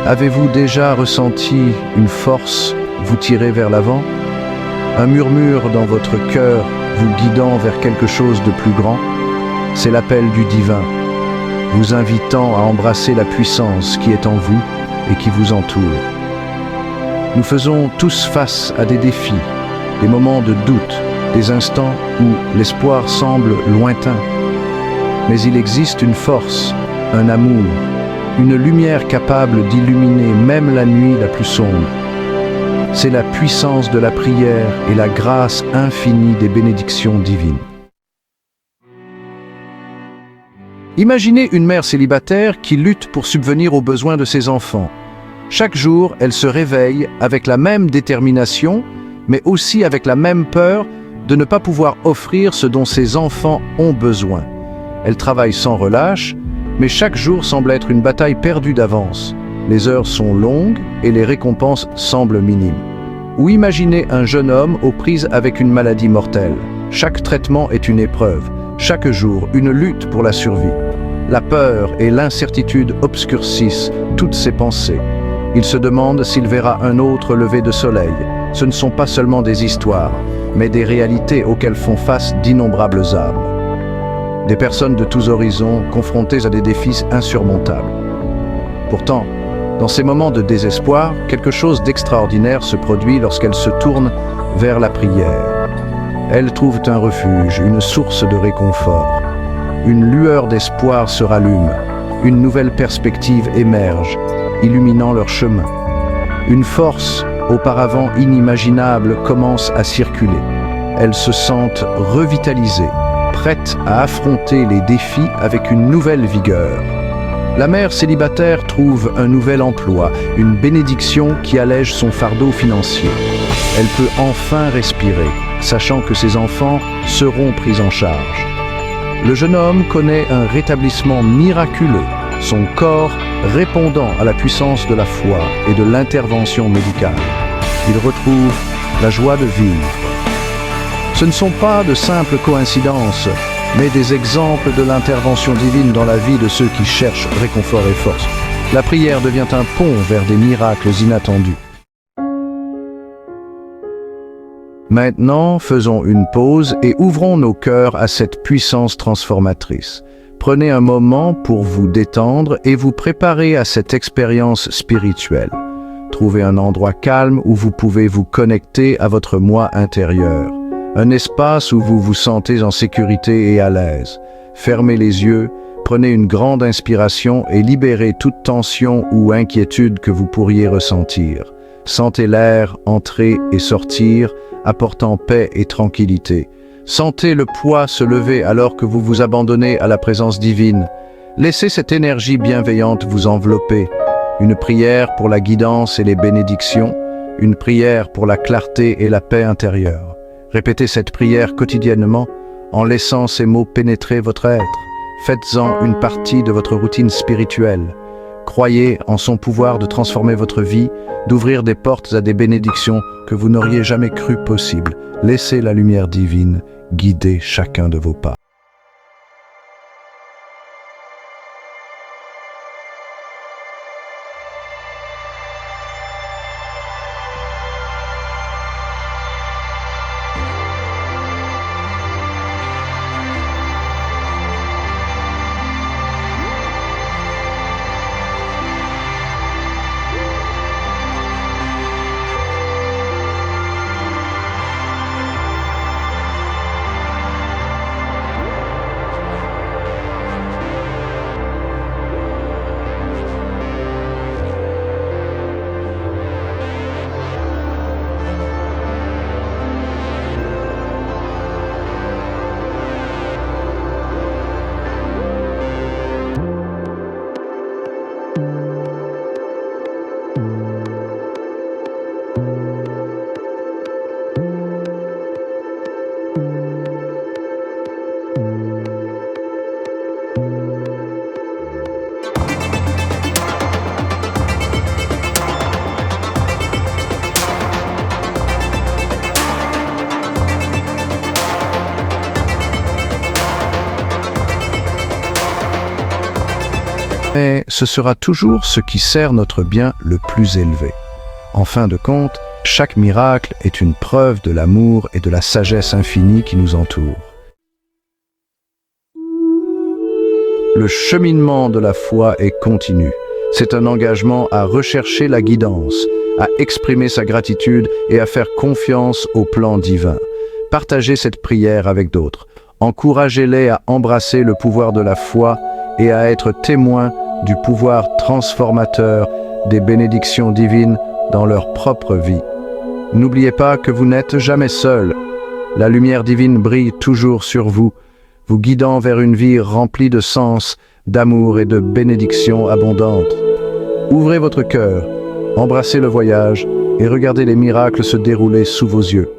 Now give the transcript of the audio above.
Avez-vous déjà ressenti une force vous tirer vers l'avant? Un murmure dans votre cœur vous guidant vers quelque chose de plus grand? C'est l'appel du divin, vous invitant à embrasser la puissance qui est en vous et qui vous entoure. Nous faisons tous face à des défis, des moments de doute, des instants où l'espoir semble lointain. Mais il existe une force, un amour, une lumière capable d'illuminer même la nuit la plus sombre. C'est la puissance de la prière et la grâce infinie des bénédictions divines. Imaginez une mère célibataire qui lutte pour subvenir aux besoins de ses enfants. Chaque jour, elle se réveille avec la même détermination, mais aussi avec la même peur de ne pas pouvoir offrir ce dont ses enfants ont besoin. Elle travaille sans relâche, mais chaque jour semble être une bataille perdue d'avance. Les heures sont longues et les récompenses semblent minimes. Ou imaginez un jeune homme aux prises avec une maladie mortelle. Chaque traitement est une épreuve, chaque jour une lutte pour la survie. La peur et l'incertitude obscurcissent toutes ses pensées. Il se demande s'il verra un autre lever de soleil. Ce ne sont pas seulement des histoires, mais des réalités auxquelles font face d'innombrables âmes. Des personnes de tous horizons confrontées à des défis insurmontables. Pourtant, dans ces moments de désespoir, quelque chose d'extraordinaire se produit lorsqu'elles se tournent vers la prière. Elles trouvent un refuge, une source de réconfort. Une lueur d'espoir se rallume, une nouvelle perspective émerge, illuminant leur chemin. Une force, auparavant inimaginable, commence à circuler. Elles se sentent revitalisées, prêtes à affronter les défis avec une nouvelle vigueur. La mère célibataire trouve un nouvel emploi, une bénédiction qui allège son fardeau financier. Elle peut enfin respirer, sachant que ses enfants seront pris en charge. Le jeune homme connaît un rétablissement miraculeux, son corps répondant à la puissance de la foi et de l'intervention médicale. Il retrouve la joie de vivre. Ce ne sont pas de simples coïncidences, mais des exemples de l'intervention divine dans la vie de ceux qui cherchent réconfort et force. La prière devient un pont vers des miracles inattendus. Maintenant, faisons une pause et ouvrons nos cœurs à cette puissance transformatrice. Prenez un moment pour vous détendre et vous préparer à cette expérience spirituelle. Trouvez un endroit calme où vous pouvez vous connecter à votre moi intérieur. Un espace où vous vous sentez en sécurité et à l'aise. Fermez les yeux, prenez une grande inspiration et libérez toute tension ou inquiétude que vous pourriez ressentir. Sentez l'air entrer et sortir, apportant paix et tranquillité. Sentez le poids se lever alors que vous vous abandonnez à la présence divine. Laissez cette énergie bienveillante vous envelopper. Une prière pour la guidance et les bénédictions, une prière pour la clarté et la paix intérieure. Répétez cette prière quotidiennement en laissant ces mots pénétrer votre être. Faites-en une partie de votre routine spirituelle. Croyez en son pouvoir de transformer votre vie, d'ouvrir des portes à des bénédictions que vous n'auriez jamais cru possibles. Laissez la lumière divine guider chacun de vos pas. mais ce sera toujours ce qui sert notre bien le plus élevé. En fin de compte, chaque miracle est une preuve de l'amour et de la sagesse infinie qui nous entoure. Le cheminement de la foi est continu. C'est un engagement à rechercher la guidance, à exprimer sa gratitude et à faire confiance au plan divin. Partagez cette prière avec d'autres. Encouragez-les à embrasser le pouvoir de la foi et à être témoins du pouvoir transformateur des bénédictions divines dans leur propre vie. N'oubliez pas que vous n'êtes jamais seul. La lumière divine brille toujours sur vous, vous guidant vers une vie remplie de sens, d'amour et de bénédictions abondantes. Ouvrez votre cœur, embrassez le voyage et regardez les miracles se dérouler sous vos yeux.